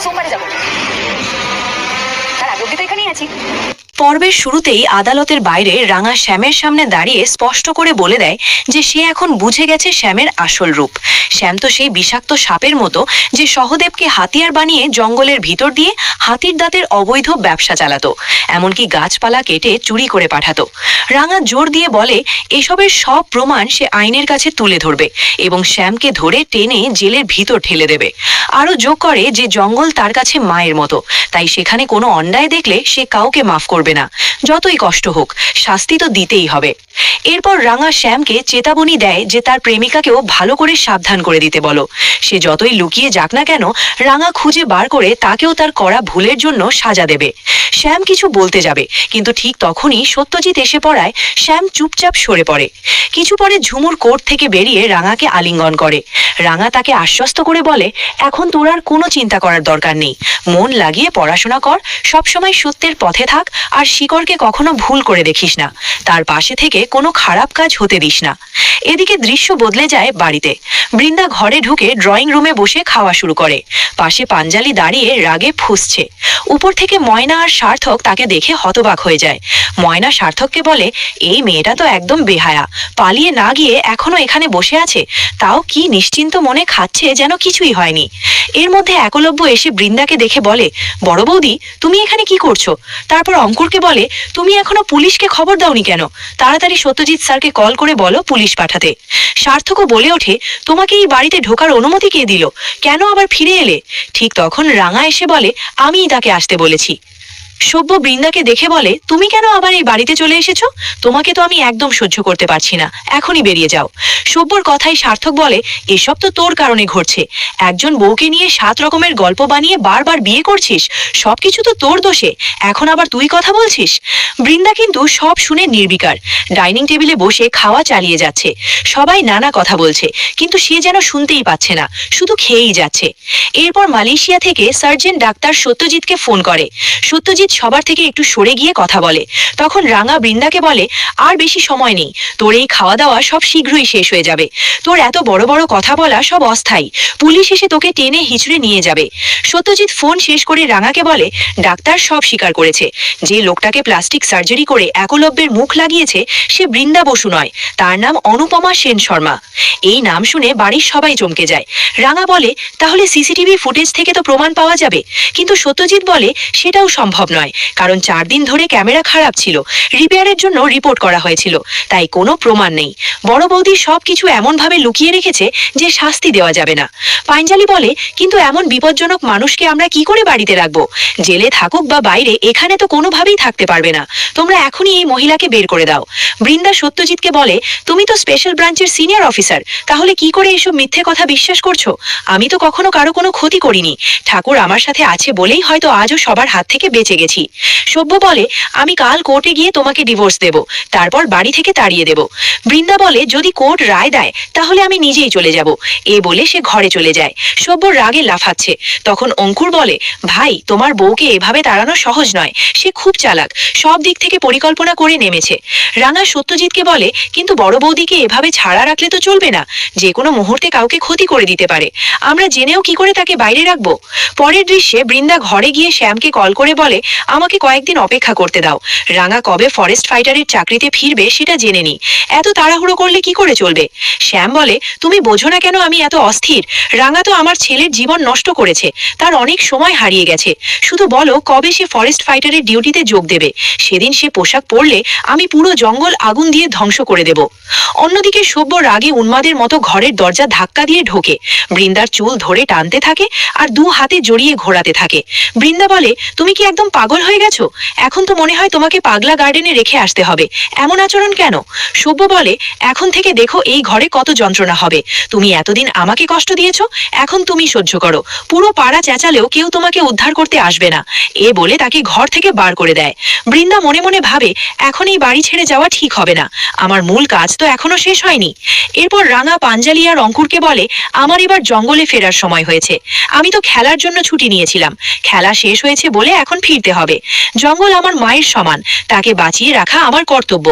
সোমবারে যাবো, তার আগে অব্দি তো এখানেই আছি। পর্বের শুরুতেই আদালতের বাইরে রাঙা শ্যামের সামনে দাঁড়িয়ে স্পষ্ট করে বলে দেয় যে সে এখন বুঝে গেছে শ্যামের আসল রূপ। শ্যাম তো সেই বিষাক্ত সাপের মতো যে সহদেবকে হাতিয়ার বানিয়ে জঙ্গলের ভিতর দিয়ে হাতির দাঁতের অবৈধ ব্যবসা চালাতো, এমনকি গাছপালা কেটে চুরি করে পাঠাতো। রাঙা জোর দিয়ে বলে এসবের সব প্রমাণ সে আইনের কাছে তুলে ধরবে এবং শ্যামকে ধরে টেনে জেলের ভিতর ঠেলে দেবে। আরো যোগ করে যে জঙ্গল তার কাছে মায়ের মতো, তাই সেখানে কোনো অন্যায় দেখলে সে কাউকে মাফ করবে না, যতই কষ্ট হোক শাস্তি তো দিতেই হবে। এরপর রাঙা শ্যামকে চেতাবনী দেয় যে তার প্রেমিকাকেও ভালো করে সাবধান করে দিতে বলো। সে যতই লুকিয়ে যাক না কেন, রাঙা খুঁজে বার করে তাকেও তার করা ভুলের জন্য সাজা দেবে। শ্যাম কিছু বলতে যাবে, কিন্তু ঠিক তখনই সত্যজিৎ এসে পড়ায় শ্যাম চুপচাপ সরে পড়ে। কিছু পরে ঝুমুর কোর্ট থেকে বেরিয়ে রাঙাকে আলিঙ্গন করে। রাঙা তাকে আশ্বস্ত করে বলে এখন তোর আর কোনো চিন্তা করার দরকার নেই, মন লাগিয়ে পড়াশোনা কর, সবসময় সত্যের পথে থাক, আর শিকড়কে কখনো ভুল করে দেখিস না, তার পাশে থেকে কোনো খারাপ কাজ হতে দিস না। এদিকে দৃশ্য বদলে যায় বাড়িতে। বৃন্দা ঘরে ঢুকে ড্রয়িং রুমে বসে খাওয়া শুরু করে। পাশে পাঞ্জালি দাঁড়িয়ে রাগে ফুঁসছে। উপর থেকে ময়না আর সার্থক তাকে দেখে হতবাক হয়ে যায়। ময়না সার্থককে বলে এই মেয়েটা তো একদম বেহায়া, পালিয়ে না গিয়ে এখনো এখানে বসে আছে, তাও কি নিশ্চিন্ত মনে খাচ্ছে যেন কিছুই হয়নি। এর মধ্যে একলব্য এসে বৃন্দাকে দেখে বলে বড় বৌদি তুমি এখানে কি করছো? তারপর অঙ্কুরকে বলে তুমি এখনো পুলিশকে খবর দাওনি কেন? তাড়াতাড়ি সত্যজিৎ স্যারকে কল করে বলো পুলিশ পাঠাতে। সার্থকও বলে ওঠে তোমাকে এই বাড়িতে ঢোকার অনুমতি কে দিল? কেন আবার ফিরে এলে? ঠিক তখন রাঙা এসে বলে আমিই তাকে আসতে বলেছি। সভ্য বৃন্দাকে দেখে বলে তুমি কেন আবার এই বাড়িতে চলে এসেছো? তোমাকে তো আমি একদম সহ্য করতে পারছি না, এখনই বেরিয়ে যাও। সভ্যর কথাই সার্থক বলে এসব তো তোর কারণে ঘটছে, একজন বউকে নিয়ে 7 রকমের গল্প বানিয়ে বারবার বিয়ে করছিস, সবকিছু তো তোর দোষে, এখন আবার তুই কথা বলছিস। বৃন্দা কিন্তু সব শুনে নির্বিকার, ডাইনিং টেবিলে বসে খাওয়া চালিয়ে যাচ্ছে। সবাই নানা কথা বলছে, কিন্তু সে যেন শুনতেই পাচ্ছে না, শুধু খেয়েই যাচ্ছে। এরপর মালয়েশিয়া থেকে সার্জন ডাক্তার সত্যজিৎকে ফোন করে। সত্যজিৎ সবার থেকে একটু সরে গিয়ে কথা বলে। তখন রাঙা বৃন্দাকে বলে আর বেশি সময় নেই, তোর এই খাওয়া দাওয়া সব শীঘ্রই শেষ হয়ে যাবে, তোর এত বড় বড় কথা বলা সব অস্থায়ী, পুলিশ এসে তোকে টেনে হিঁচড়ে নিয়ে যাবে। সত্যজিৎ ফোন শেষ করে রাঙাকে বলে ডাক্তার সব স্বীকার করেছে, যে লোকটাকে প্লাস্টিক সার্জারি করে একলব্যের মুখ লাগিয়েছে সে বৃন্দা বসু নয়, তার নাম অনুপমা সেন শর্মা। এই নাম শুনে বাড়ির সবাই চমকে যায়। রাঙা বলে তাহলে সিসিটিভি ফুটেজ থেকে তো প্রমাণ পাওয়া যাবে, কিন্তু সত্যজিৎ বলে সেটাও সম্ভব নয়, কারণ 4 দিন ধরে ক্যামেরা খারাপ ছিল, রিপেয়ারের জন্য রিপোর্ট করা হয়েছিল, তাই কোনো প্রমাণ নেই। বড় বৌদি সবকিছু এমন ভাবে লুকিয়ে রেখেছে যে শাস্তি দেওয়া যাবে না। পাঞ্জালি বলে কিন্তু এমন বিপজ্জনক মানুষকে আমরা কি করে বাড়িতে রাখবো? জেলে থাকুক বা বাইরে, এখানে তো কোনোভাবেই থাকতে পারবে না, তোমরা এখনই এই মহিলাকে বের করে দাও। বৃন্দা সত্যজিৎকে বলে তুমি তো স্পেশাল ব্রাঞ্চের সিনিয়র অফিসার, তাহলে কি করে এসব মিথ্যে কথা বিশ্বাস করছো? আমি তো কখনো কারো কোনো ক্ষতি করিনি, ঠাকুর আমার সাথে আছে বলেই হয়তো আজও সবার হাত থেকে বেঁচে গেছি। সভ্য বলে আমি কাল কোর্টে গিয়ে তোমাকে ডিভোর্স দেব, তারপর বাড়ি থেকে তাড়িয়ে দেব। বৃন্দা বলে যদি কোর্ট রায় দেয় তাহলে আমি নিজেই চলে যাব। এ বলে সে ঘরে চলে যায়। সভ্য রাগে লাফাচ্ছে। তখন অঙ্কুর বলে ভাই তোমার বউকে এভাবে তাড়ানো সহজ নয়, সে খুব চালাক, সব দিক থেকে পরিকল্পনা করে নেমেছে। রাঙা সত্যজিৎকে বলে কিন্তু বড় বৌদিকে এভাবে ছাড়া রাখলে তো চলবে না, যে কোনো মুহূর্তে কাউকে ক্ষতি করে দিতে পারে, আমরা জেনেও কি করে তাকে বাইরে রাখবো? পরের দৃশ্যে বৃন্দা ঘরে গিয়ে শ্যামকে কল করে বলে আমাকে কয়েকদিন অপেক্ষা করতে দাও, রাঙা কবে ফরেস্ট ফাইটারের চাকরিতে ফিরবে সেটা জেনে নি, এত তাড়াহুড়ো করলে কি করে চলবে? শ্যাম বলে তুমি বোঝো না কেন আমি এত অস্থির, রাঙা তো আমার ছেলের জীবন নষ্ট করেছে, তার অনেক সময় হারিয়ে গেছে, শুধু বলো কবে সে ফরেস্ট ফাইটারের ডিউটিতে যোগ দেবে, সেদিন সে পোশাক পরলে আমি পুরো জঙ্গল আগুন দিয়ে ধ্বংস করে দেব। অন্যদিকে সভ্য রাগে উন্মাদের মতো ঘরের দরজা ধাক্কা দিয়ে ঢোকে, বৃন্দার চুল ধরে টানতে থাকে আর 2 হাতে জড়িয়ে ঘোরাতে থাকে। বৃন্দা বলে তুমি কি একদম পাগল হয়ে গেছো? এখন তো মনে হয় তোমাকে পাগলা গার্ডেনে রেখে আসতে হবে, এমন আচরণ কেন? সভ্য বলে এখন থেকে দেখো এই ঘরে কত যন্ত্রণা হবে, তুমি এতদিন আমাকে কষ্ট দিয়েছো, এখন তুমি সহ্য করো, পুরো পাড়া চেঁচালেও কেউ তোমাকে উদ্ধার করতে আসবে না। এ বলে তাকে ঘর থেকে বার করে দেয়। বৃন্দা মনে মনে ভাবে এখন এই বাড়ি ছেড়ে যাওয়া ঠিক হবে না, আমার মূল কাজ তো এখনো শেষ হয়নি। এরপর রাঙা পাঞ্জালি আর অঙ্কুরকে বলে আমার এবার জঙ্গলে ফেরার সময় হয়েছে, আমি তো খেলার জন্য ছুটি নিয়েছিলাম, খেলা শেষ হয়েছে বলে এখন ফিরতে হবে। জঙ্গল আমার মায়ের সমান, তাকে বাঁচিয়ে রাখা আমার কর্তব্য।